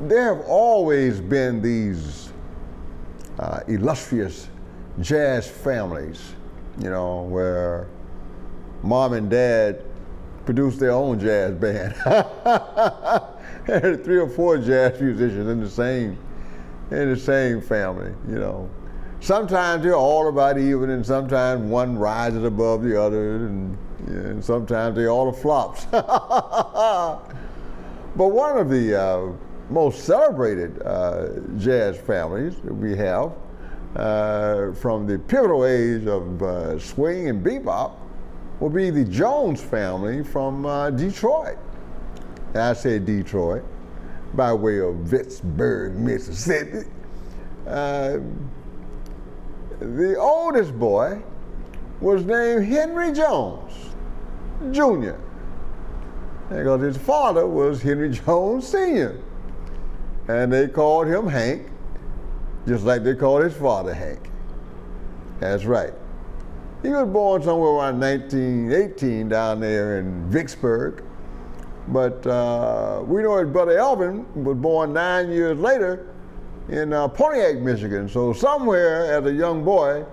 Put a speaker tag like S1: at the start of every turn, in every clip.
S1: there have always been these illustrious jazz families, you know, where mom and dad produced their own jazz band. And 3 or 4 jazz musicians in the same family, you know. Sometimes they're all about even, and sometimes one rises above the other, and sometimes they all are flops. But one of the most celebrated jazz families that we have from the pivotal age of swing and bebop will be the Jones family from Detroit. And I say Detroit by way of Vicksburg, Mississippi. The oldest boy was named Henry Jones, Jr., because his father was Henry Jones, Sr., and they called him Hank, just like they called his father Hank. That's right. He was born somewhere around 1918 down there in Vicksburg, but we know his brother Elvin was born 9 years later in Pontiac, Michigan. So somewhere as a young boy,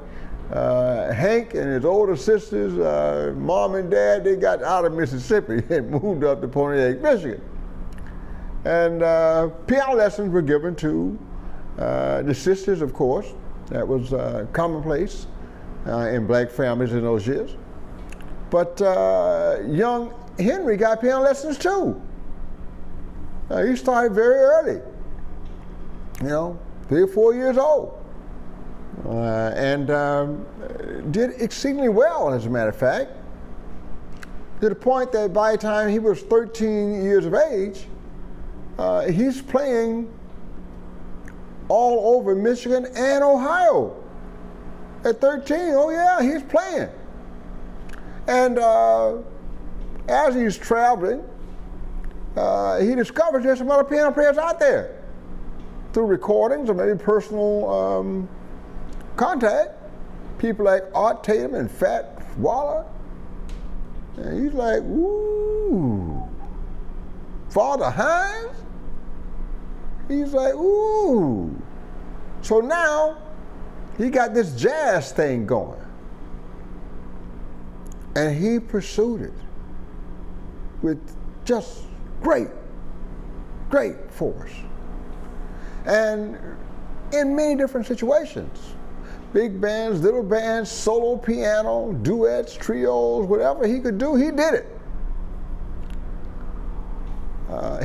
S1: Hank and his older sisters, mom and dad, they got out of Mississippi and moved up to Pontiac, Michigan. And piano lessons were given to the sisters, of course. That was commonplace in black families in those years. But young Henry got piano lessons too. He started very early, you know, 3 or 4 years old. And did exceedingly well, as a matter of fact, to the point that by the time he was 13 years of age, he's playing all over Michigan and Ohio. At 13, oh yeah, he's playing. And as he's traveling, he discovers there's some other piano players out there through recordings or maybe personal contact. People like Art Tatum and Fat Waller. And he's like, ooh, Father Hines? He's like, ooh. So now he got this jazz thing going. And he pursued it with just great force. And in many different situations. Big bands, little bands, solo piano, duets, trios, whatever he could do, he did it.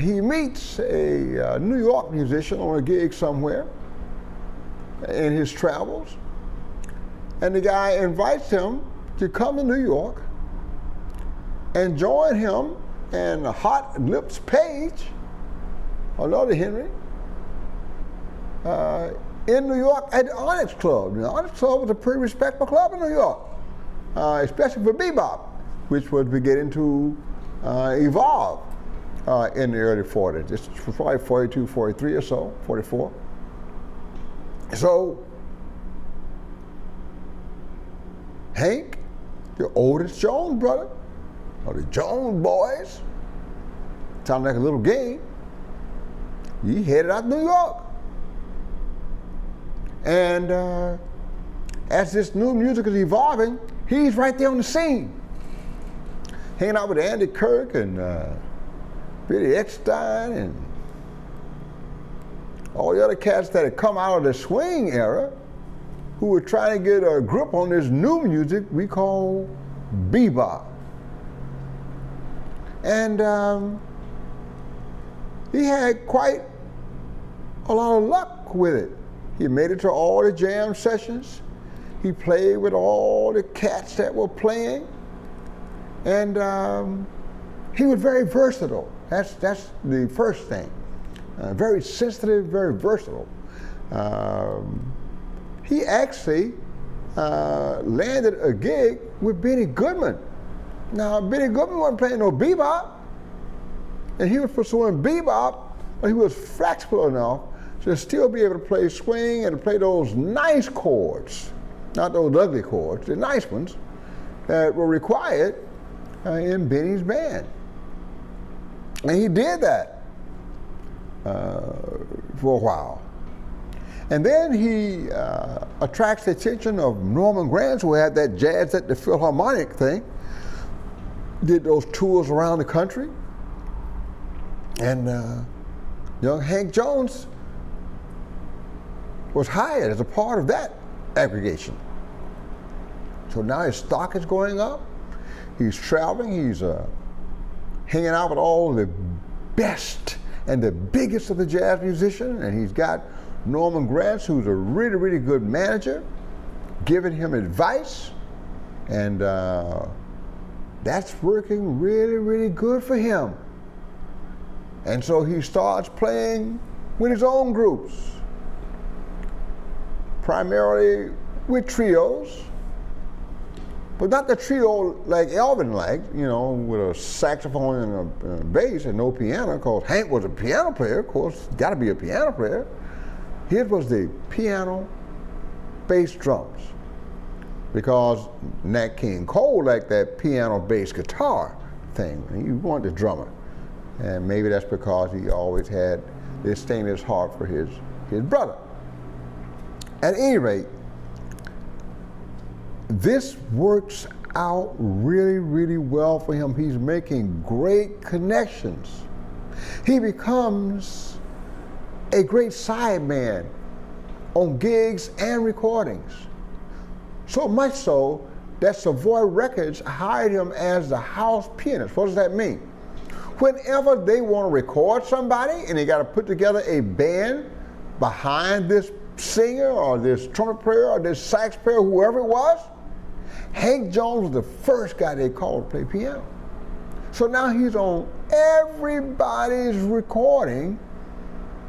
S1: He meets a New York musician on a gig somewhere in his travels, and the guy invites him to come to New York and join him and Hot Lips Page, another Henry, in New York at the Onyx Club. The Onyx Club was a pretty respectable club in New York, especially for bebop, which was beginning to evolve in the early 40s. It's probably 42, 43 or so, 44. So, Hank, the oldest Jones brother, or the Jones boys, sounded like a little game, he headed out to New York. And as this new music is evolving, he's right there on the scene, hanging out with Andy Kirk and Billy Eckstein and all the other cats that had come out of the swing era who were trying to get a grip on this new music we call bebop. And he had quite a lot of luck with it. He made it to all the jam sessions. He played with all the cats that were playing. And he was very versatile. That's the first thing. Very sensitive, very versatile. He actually landed a gig with Benny Goodman. Now, Benny Goodman wasn't playing no bebop, and he was pursuing bebop, but he was flexible enough to still be able to play swing and to play those nice chords, not those ugly chords, the nice ones that were required in Benny's band. And he did that. for a while. And then he attracts the attention of Norman Granz, who had that Jazz at the Philharmonic thing, did those tours around the country. And young Hank Jones was hired as a part of that aggregation. So now his stock is going up. He's traveling. He's hanging out with all the best and the biggest of the jazz musicians. And he's got Norman Granz, who's a really, really good manager, giving him advice. And that's working really, really good for him. And so he starts playing with his own groups, primarily with trios, but not the trio like Elvin liked, you know, with a saxophone and a bass and no piano, because Hank was a piano player, of course, got to be a piano player. His was the piano, bass, drums, because Nat King Cole liked that piano, bass, guitar thing. He wanted the drummer. And maybe that's because he always had this thing in his heart for his brother. At any rate, this works out really, really well for him. He's making great connections. He becomes a great sideman on gigs and recordings. So much so that Savoy Records hired him as the house pianist. What does that mean? Whenever they want to record somebody and they got to put together a band behind this singer or this trumpet player or this sax player, whoever it was, Hank Jones was the first guy they called to play piano. So now he's on everybody's recording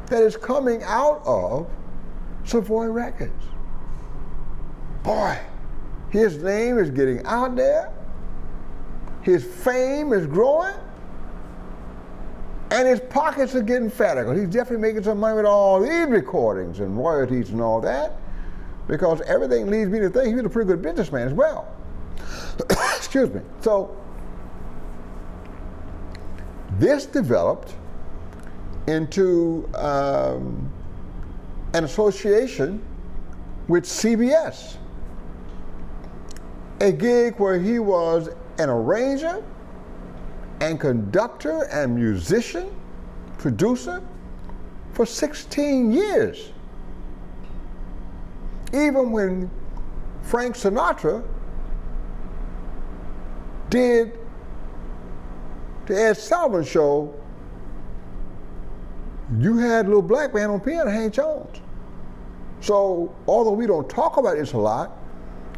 S1: that is coming out of Savoy Records. Boy, his name is getting out there. His fame is growing. And his pockets are getting fatter, because he's definitely making some money with all these recordings and royalties and all that, because everything leads me to think he's a pretty good businessman as well. Excuse me. So this developed into an association with CBS, a gig where he was an arranger and conductor and musician, producer for 16 years. Even when Frank Sinatra did the Ed Sullivan Show, you had a little black man on piano, Hank Jones. So although we don't talk about this a lot,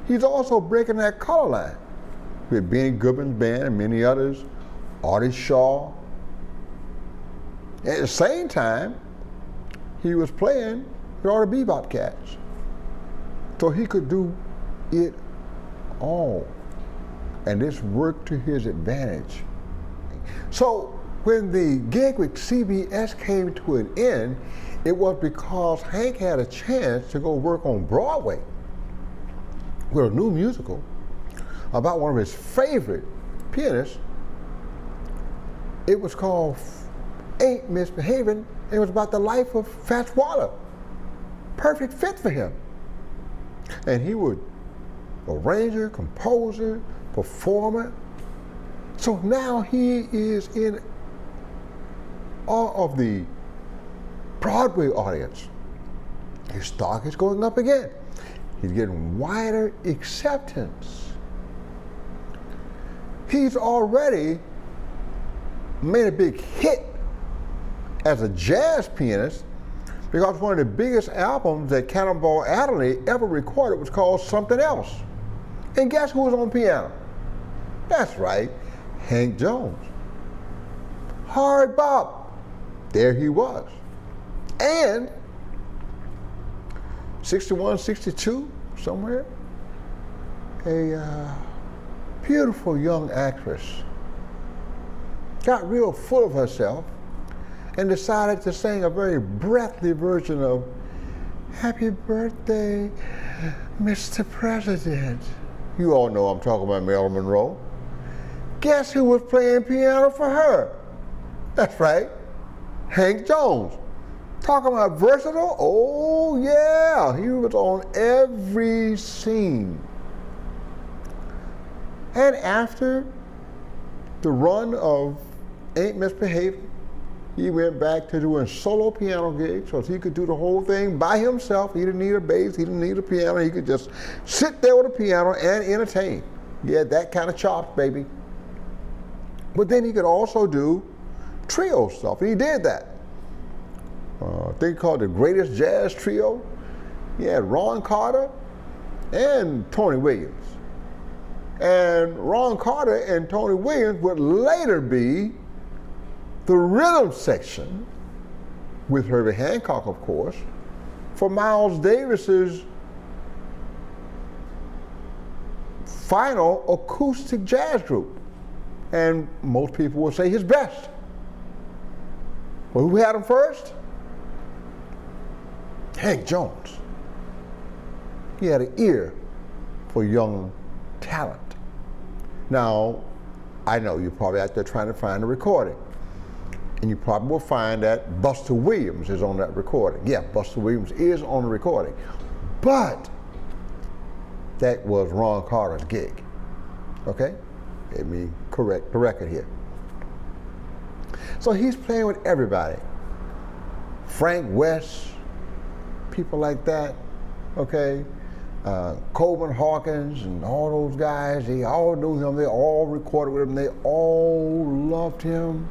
S1: he's also breaking that color line with Benny Goodman's band and many others, Artie Shaw. At the same time, he was playing with all the bebop cats. So he could do it all. And this worked to his advantage. So when the gig with CBS came to an end, it was because Hank had a chance to go work on Broadway with a new musical about one of his favorite pianists. It was called Ain't Misbehaving. It was about the life of Fats Waller. Perfect fit for him. And he would arranger, composer, performer. So now he is in all of the Broadway audience. His stock is going up again. He's getting wider acceptance. He's already made a big hit as a jazz pianist, because one of the biggest albums that Cannonball Adderley ever recorded was called Something Else. And guess who was on piano? That's right, Hank Jones. Hard bop, there he was. And 61, 62, somewhere, a beautiful young actress got real full of herself and decided to sing a very breathy version of Happy Birthday, Mr. President. You all know I'm talking about Marilyn Monroe. Guess who was playing piano for her? That's right, Hank Jones. Talking about versatile, oh yeah, he was on every scene. And after the run of Ain't Misbehaving, he went back to doing solo piano gigs so he could do the whole thing by himself. He didn't need a bass, he didn't need a piano, he could just sit there with a piano and entertain. He had that kind of chops, baby. But then he could also do trio stuff, and he did that. I think called the Greatest Jazz Trio. He had Ron Carter and Tony Williams. And Ron Carter and Tony Williams would later be the rhythm section, with Herbie Hancock, of course, for Miles Davis's final acoustic jazz group. And most people would say his best. Well, who had him first? Hank Jones. He had an ear for young talent. Now, I know you're probably out there trying to find a recording. And you probably will find that Buster Williams is on that recording. Yeah, Buster Williams is on the recording. But that was Ron Carter's gig. Okay? Let me correct the record here. So he's playing with everybody. Frank West, people like that, okay? Coleman Hawkins and all those guys, they all knew him, they all recorded with him, they all loved him.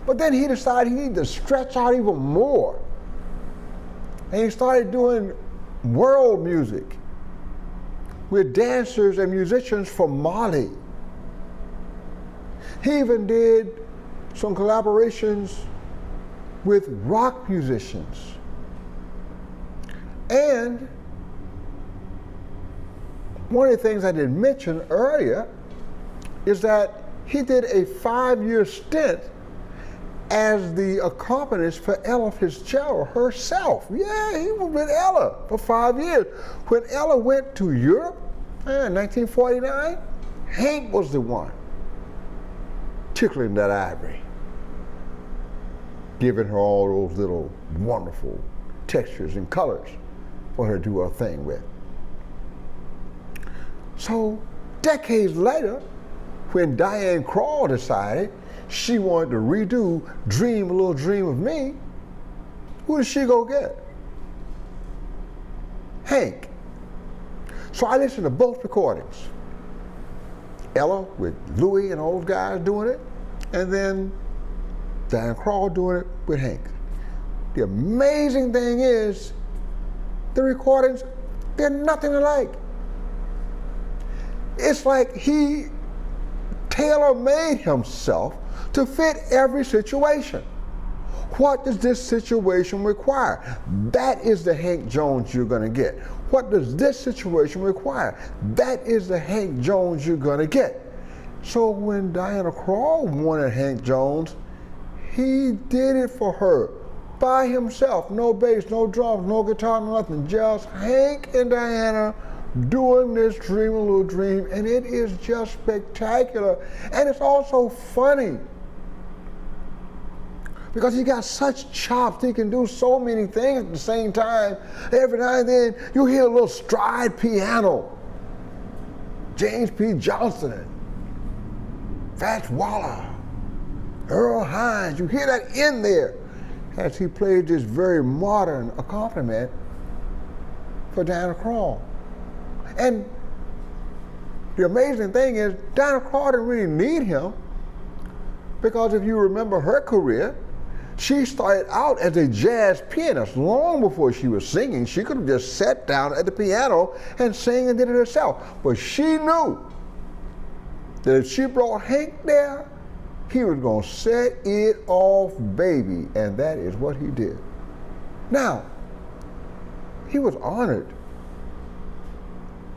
S1: But then he decided he needed to stretch out even more. And he started doing world music with dancers and musicians from Mali. He even did some collaborations with rock musicians. And one of the things I didn't mention earlier is that he did a 5-year stint as the accompanist for Ella Fitzgerald herself. Yeah, he was with Ella for 5 years. When Ella went to Europe in 1949, Hank was the one tickling that ivory, giving her all those little wonderful textures and colors for her to do her thing with. So decades later, when Diane Krall decided she wanted to redo Dream a Little Dream of Me, who did she go get? Hank. So I listened to both recordings. Ella with Louis and all those guys doing it, and then Diane Krall doing it with Hank. The amazing thing is, the recordings, they're nothing alike. It's like he tailor-made himself to fit every situation. What does this situation require? That is the Hank Jones you're going to get. What does this situation require? That is the Hank Jones you're going to get. So when Diana Krall wanted Hank Jones, he did it for her by himself. No bass, no drums, no guitar, no nothing. Just Hank and Diana doing this Dream a Little Dream, and it is just spectacular. And it's also funny, because he got such chops, he can do so many things at the same time. Every now and then, you hear a little stride piano. James P. Johnston, Fats Waller, Earl Hines, you hear that in there as he played this very modern accompaniment for Diana Krall. And the amazing thing is, Diana Krall didn't really need him, because if you remember her career, she started out as a jazz pianist long before she was singing. She could have just sat down at the piano and sang and did it herself. But she knew that if she brought Hank there, he was going to set it off, baby. And that is what he did. Now, he was honored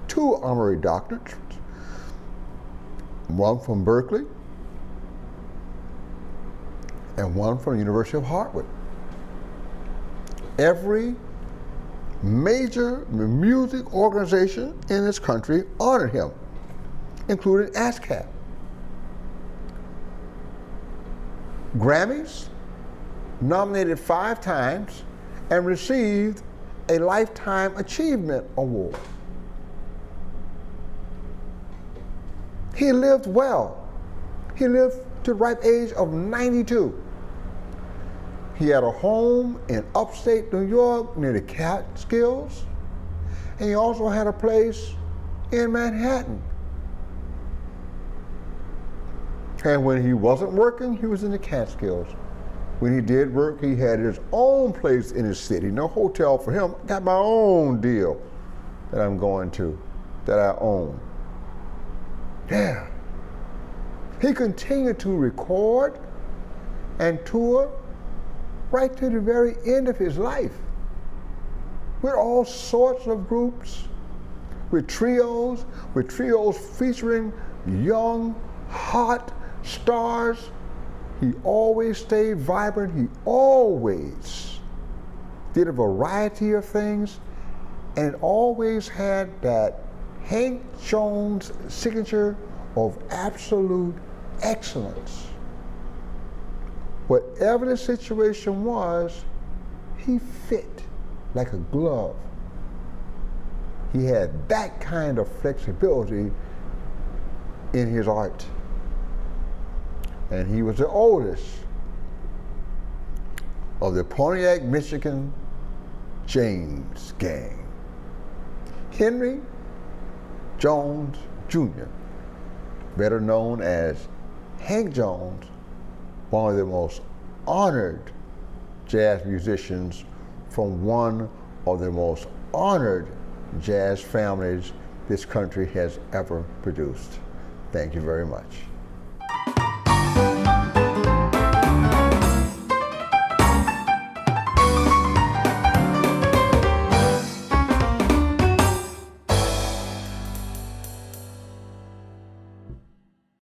S1: 2 honorary doctorates, one from Berkeley and one from the University of Harvard. Every major music organization in this country honored him, including ASCAP. Grammys, nominated 5 times, and received a Lifetime Achievement Award. He lived well. He lived to the ripe age of 92. He had a home in upstate New York near the Catskills, and he also had a place in Manhattan. And when he wasn't working, he was in the Catskills. When he did work, he had his own place in his city. No hotel for him. I got my own deal that I'm going to, that I own. Yeah. He continued to record and tour right to the very end of his life with all sorts of groups, with trios featuring young, hot stars. He always stayed vibrant. He always did a variety of things, and always had that Hank Jones signature of absolute excellence. Whatever the situation was, he fit like a glove. He had that kind of flexibility in his art. And he was the oldest of the Pontiac, Michigan James gang. Henry Jones Jr., better known as Hank Jones, one of the most honored jazz musicians from one of the most honored jazz families this country has ever produced. Thank you very much.